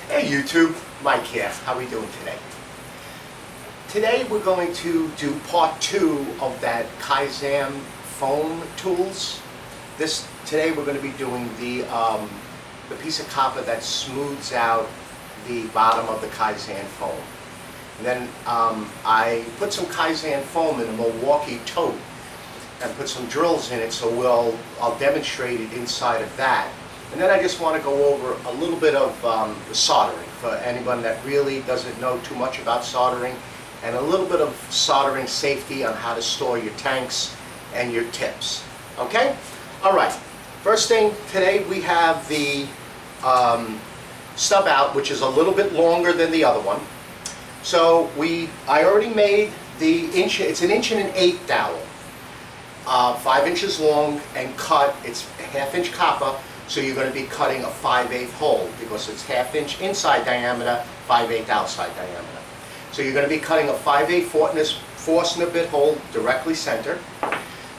Hey YouTube, Mike here. How are we doing today? Today we're going to do part 2 of that Kaizen foam tools. Today we're going to be doing the piece of copper that smooths out the bottom of the Kaizen foam. And then I put some Kaizen foam in a Milwaukee tote and put some drills in it, so I'll demonstrate it inside of that. And then I just want to go over a little bit of the soldering for anyone that really doesn't know too much about soldering, and a little bit of soldering safety on how to store your tanks and your tips. Okay? Alright, first thing today we have the stub out, which is a little bit longer than the other one. So I already made it's an 1 1/8 dowel, 5 inches long and cut. It's 1/2 inch copper. So you're going to be cutting a 5/8 hole because it's 1/2 inch inside diameter, 5/8 outside diameter. So you're going to be cutting a 5/8 Forstner bit hole directly center.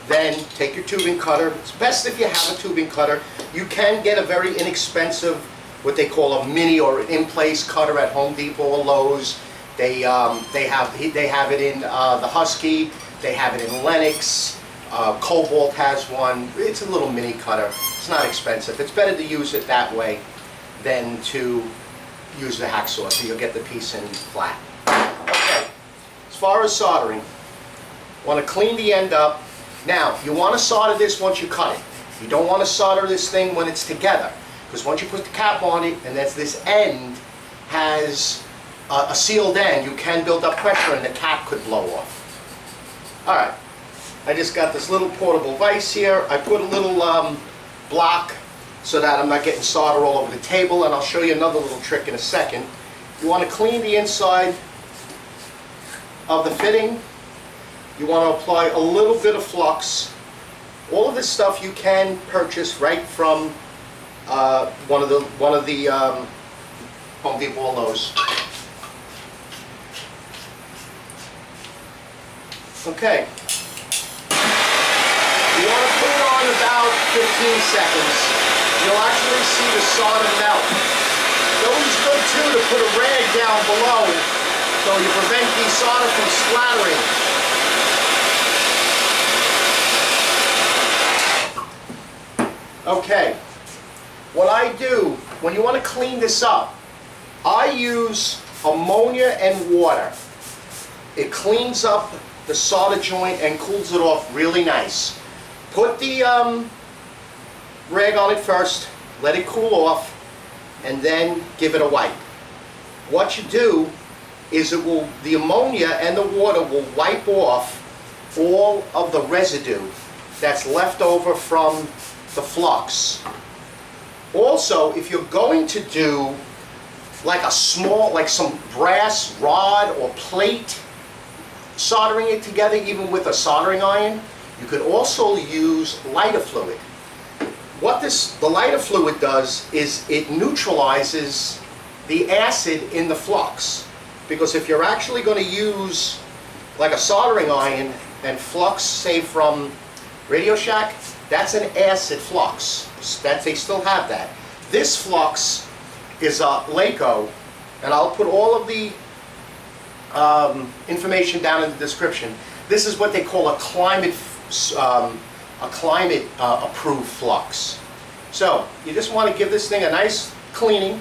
Then take your tubing cutter. It's best if you have a tubing cutter. You can get a very inexpensive, what they call a mini or an in-place cutter at Home Depot or Lowe's. They have it in the Husky. They have it in Lennox. Cobalt has one. It's a little mini cutter. It's not expensive. It's better to use it that way than to use the hacksaw, so you'll get the piece in flat. Okay, as far as soldering, want to clean the end up. Now, you want to solder this once you cut it. You don't want to solder this thing when it's together, because once you put the cap on it, and this end has a sealed end, you can build up pressure and the cap could blow off. Alright. I just got this little portable vise here. I put a little block so that I'm not getting solder all over the table, and I'll show you another little trick in a second. You want to clean the inside of the fitting. You want to apply a little bit of flux. All of this stuff you can purchase right from one of the Home Depot or Lowe's. Okay. You want to put it on about 15 seconds. You'll actually see the solder melt. It's always good too to put a rag down below so you prevent the solder from splattering. Okay, what I do when you want to clean this up, I use ammonia and water. It cleans up the solder joint and cools it off really nice. Put the rag on it first, let it cool off, and then give it a wipe. What you do is the ammonia and the water will wipe off all of the residue that's left over from the flux. Also, if you're going to do like some brass rod or plate, soldering it together even with a soldering iron, you could also use lighter fluid. What the lighter fluid does is it neutralizes the acid in the flux. Because if you're actually going to use like a soldering iron and flux, say from Radio Shack, that's an acid flux. They still have that. This flux is a Laco, and I'll put all of the information down in the description. This is what they call a climate approved flux. So you just want to give this thing a nice cleaning.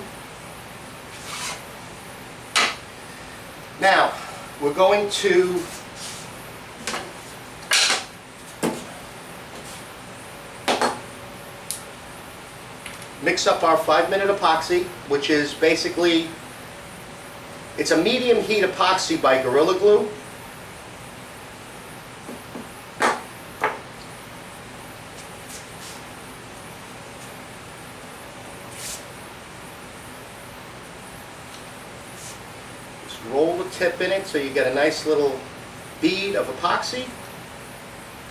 Now we're going to mix up our 5-minute epoxy, which is basically, it's a medium heat epoxy by Gorilla Glue. Just roll the tip in it so you get a nice little bead of epoxy.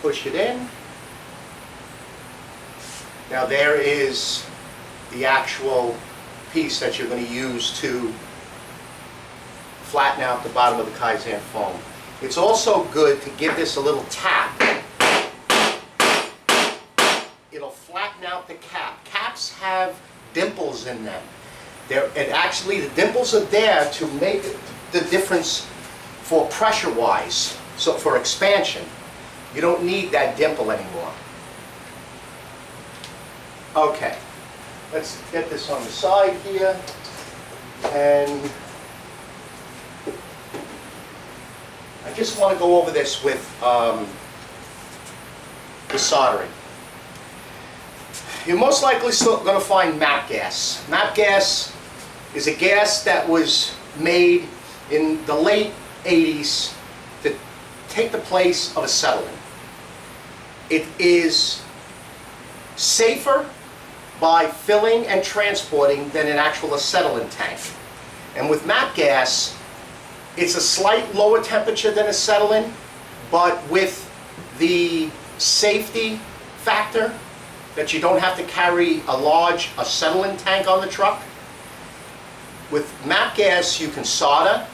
Push it in. Now there is the actual piece that you're going to use to flatten out the bottom of the Kaizen foam. It's also good to give this a little tap. It'll flatten out the cap. Caps have dimples in them. And actually the dimples are there to make the difference for pressure-wise, so for expansion. You don't need that dimple anymore. Okay, let's get this on the side here, and I just want to go over this with the soldering. You're most likely still going to find MAP gas. MAP gas is a gas that was made in the late 80s to take the place of acetylene. It is safer by filling and transporting than an actual acetylene tank. And with MAP gas, it's a slight lower temperature than acetylene, but with the safety factor that you don't have to carry a large acetylene tank on the truck. With MAP gas, you can solder,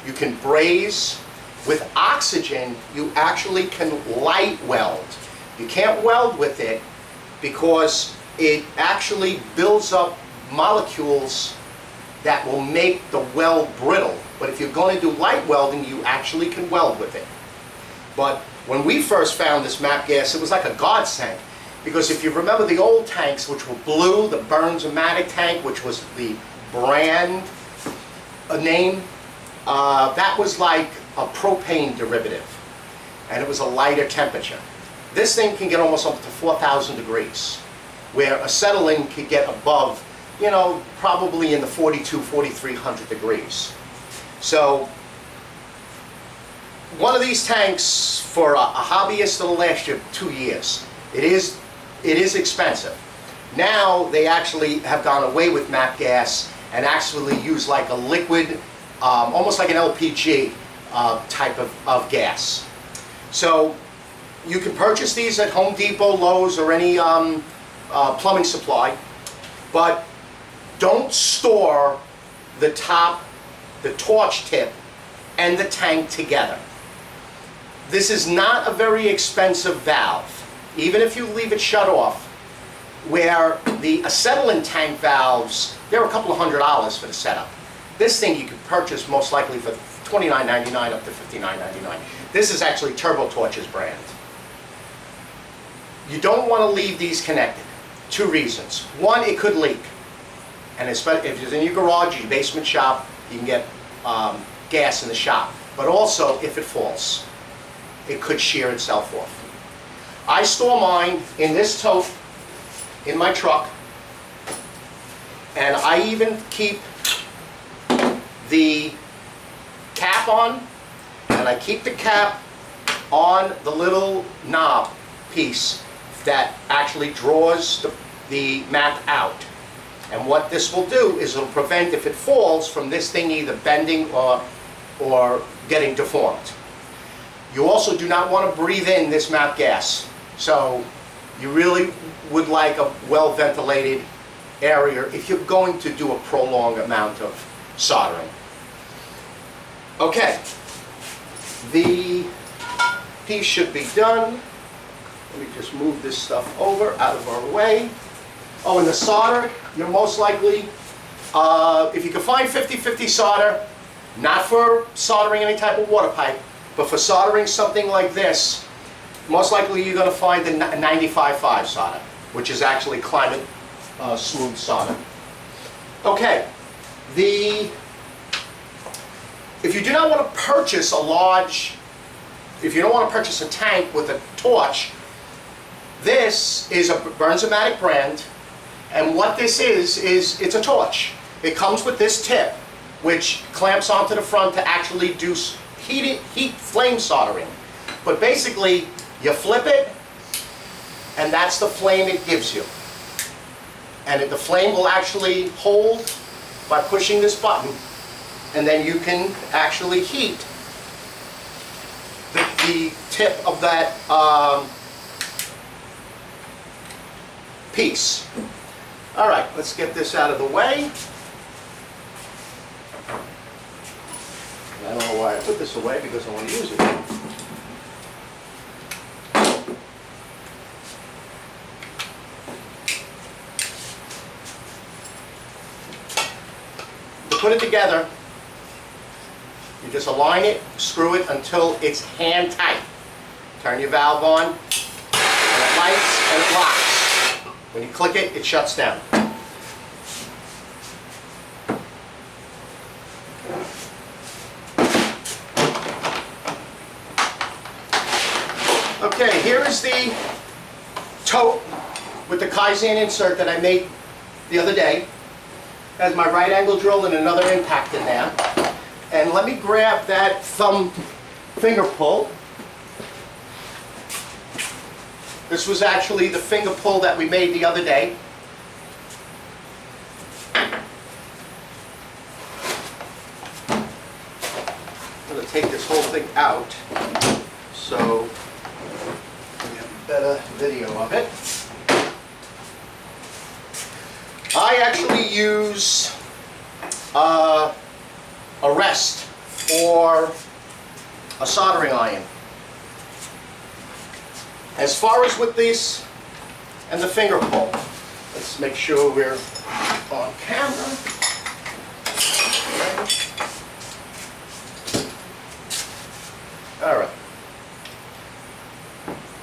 you can braze. With oxygen, you actually can light weld. You can't weld with it because it actually builds up molecules that will make the weld brittle. But if you're going to do light welding, you actually can weld with it. But when we first found this MAP gas, it was like a godsend. Because if you remember the old tanks, which were blue, the Bernzomatic tank, which was the brand name, that was like a propane derivative. And it was a lighter temperature. This thing can get almost up to 4,000 degrees, where acetylene could get above, you know, probably in the 4,300 degrees. So one of these tanks for a hobbyist will last you 2 years. It is expensive. Now they actually have gone away with MAP gas and actually use like a liquid, almost like an LPG type of gas. So you can purchase these at Home Depot, Lowe's, or any plumbing supply, but don't store the top, the torch tip, and the tank together. This is not a very expensive valve, even if you leave it shut off, where the acetylene tank valves, they're a couple of $100 for the setup. This thing you could purchase most likely for $29.99 up to $59.99. This is actually TurboTorch's brand. You don't want to leave these connected. 2 reasons. One, it could leak. And especially if it's in your garage, your basement shop, you can get gas in the shop. But also, if it falls, it could shear itself off. I store mine in this tote in my truck, and I even keep the cap on, and I keep the cap on the little knob piece that actually draws the MAP out. And what this will do is it'll prevent, if it falls, from this thing either bending or getting deformed. You also do not want to breathe in this MAP gas. So you really would like a well-ventilated area if you're going to do a prolonged amount of soldering. Okay, the piece should be done. Let me just move this stuff over, out of our way. Oh, and the solder, you're most likely, if you can find 50/50 solder, not for soldering any type of water pipe, but for soldering something like this, most likely you're going to find a 95/5 solder, which is actually climate smooth solder. Okay, if you do not want to purchase if you don't want to purchase a tank with a torch, this is a Bernzomatic brand, and what this is it's a torch. It comes with this tip, which clamps onto the front to actually do heat flame soldering. But basically, you flip it, and that's the flame it gives you. And the flame will actually hold by pushing this button, and then you can actually heat the tip of that piece. All right, let's get this out of the way. I don't know why I put this away, because I want to use it. put it together, you just align it, screw it until it's hand tight. Turn your valve on, and it lights and it locks. When you click it, it shuts down. Okay, here is the tote with the Kaizen insert that I made the other day. It has my right angle drill and another impact in there. And let me grab that thumb finger pull. This was actually the finger pull that we made the other day. I'm going to take this whole thing out so we have a better video of it. I actually use a rest or a soldering iron. As far as with this and the finger pull, let's make sure we're on camera. All right.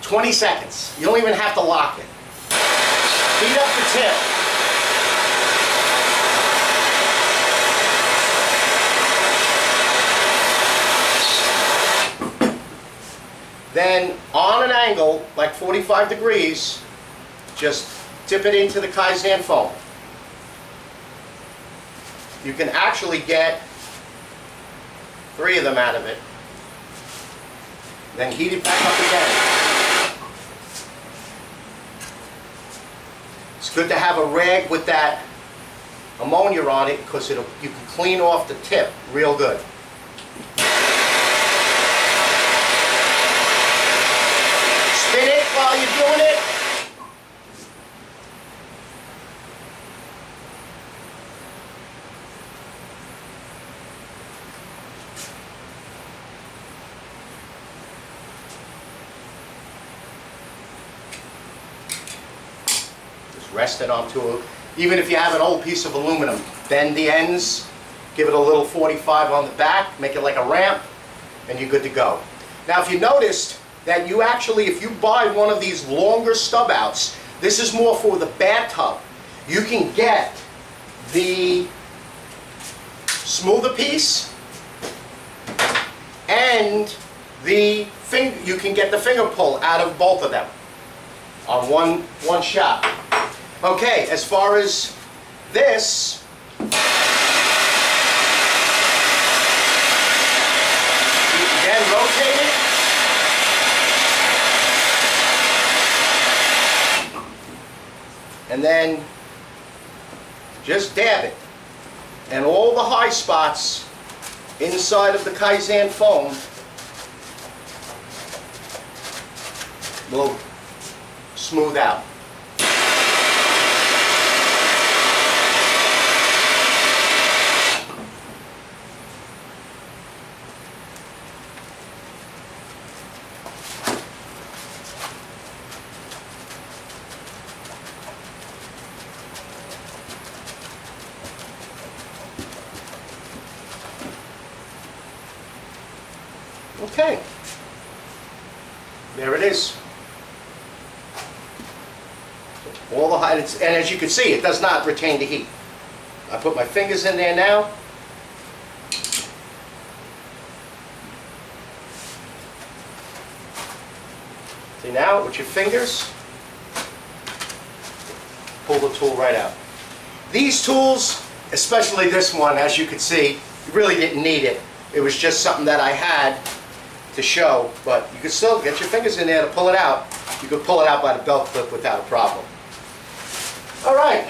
20 seconds. You don't even have to lock it. Heat up the tip. Then on an angle, like 45 degrees, just dip it into the Kaizen foam. You can actually get 3 of them out of it. Then heat it back up again. It's good to have a rag with that ammonia on it because you can clean off the tip real good. Spin it while you're doing it. Just rest it onto it. Even if you have an old piece of aluminum, bend the ends, give it a little 45 on the back, make it like a ramp, and you're good to go. Now if you noticed, that you actually, if you buy one of these longer stub outs, this is more for the bathtub. You can get the smoother piece and you can get the finger pull out of both of them on one shot. Okay, as far as this, you again rotate it. And then just dab it. And all the high spots inside of the Kaizen foam will smooth out. Okay, there it is. All the height, and as you can see, it does not retain the heat. I put my fingers in there now. See now, with your fingers, pull the tool right out. These tools, especially this one, as you can see, you really didn't need it. It was just something that I had to show, but you can still get your fingers in there to pull it out. You can pull it out by the belt clip without a problem. All right.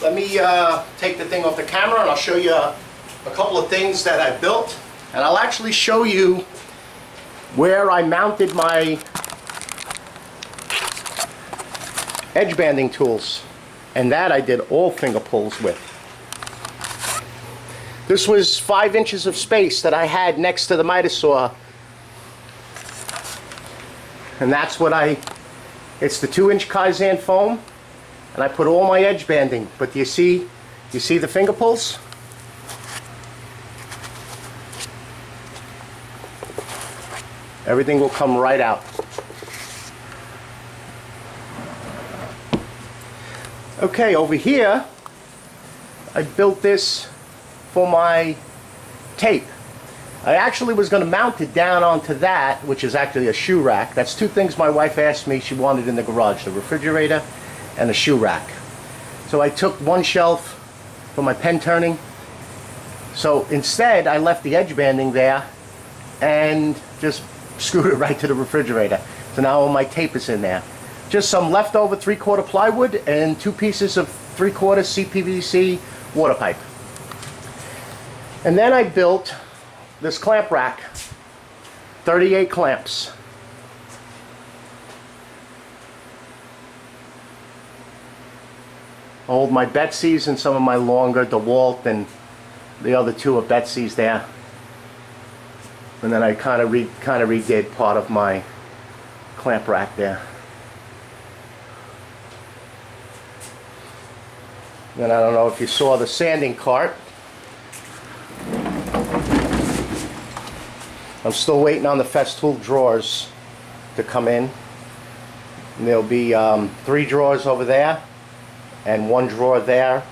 Let me take the thing off the camera and I'll show you a couple of things that I built, and I'll actually show you where I mounted my edge banding tools, and that I did all finger pulls with. This was 5 inches of space that I had next to the miter saw And that's what it's the 2-inch Kaizen foam, and I put all my edge banding. But you see the finger pulls? Everything will come right out. Okay, over here, I built this for my tape. I actually was going to mount it down onto that, which is actually a shoe rack. That's two things my wife asked me she wanted in the garage, the refrigerator and a shoe rack. So I took one shelf for my pen turning. So instead, I left the edge banding there and just screwed it right to the refrigerator. So now all my tape is in there. Just some leftover 3/4 plywood and 2 pieces of 3/4 CPVC water pipe. And then I built this clamp rack, 38 clamps. I hold my Betsy's and some of my longer DeWalt, and the other 2 are Betsy's there. And then I kind of redid part of my clamp rack there. Then I don't know if you saw the sanding cart. I'm still waiting on the Festool drawers to come in. And there'll be 3 drawers over there and 1 drawer there.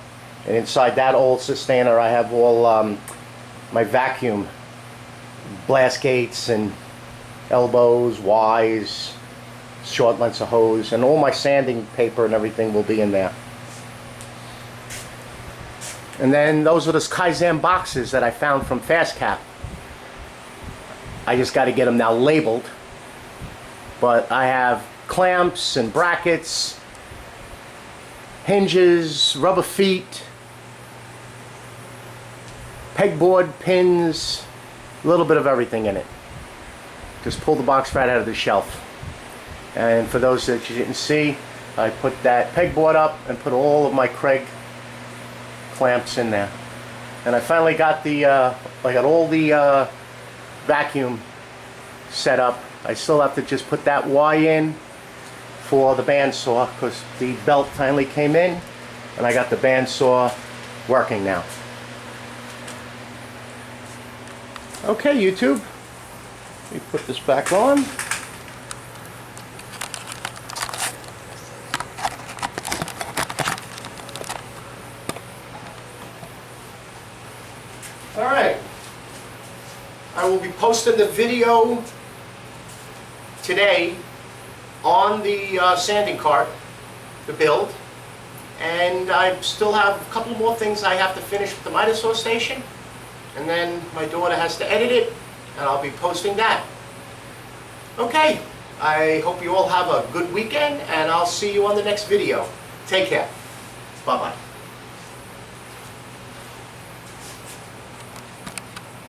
And inside that old sustainer I have all my vacuum blast gates and elbows, Ys, short lengths of hose, and all my sanding paper and everything will be in there. And then those are the Kaizen boxes that I found from FastCap. I just got to get them now labeled. But I have clamps and brackets, hinges, rubber feet, pegboard, pins, a little bit of everything in it. Just pull the box right out of the shelf. And for those that you didn't see, I put that pegboard up and put all of my Craig clamps in there. And I finally got I got all the vacuum set up. I still have to just put that Y in for the bandsaw because the belt finally came in and I got the bandsaw working now. Okay, YouTube, let me put this back on. Alright, I will be posting the video today on the sanding cart, the build, and I still have a couple more things I have to finish with the miter saw station, and then my daughter has to edit it, and I'll be posting that. Okay, I hope you all have a good weekend, and I'll see you on the next video. Take care. Bye-bye.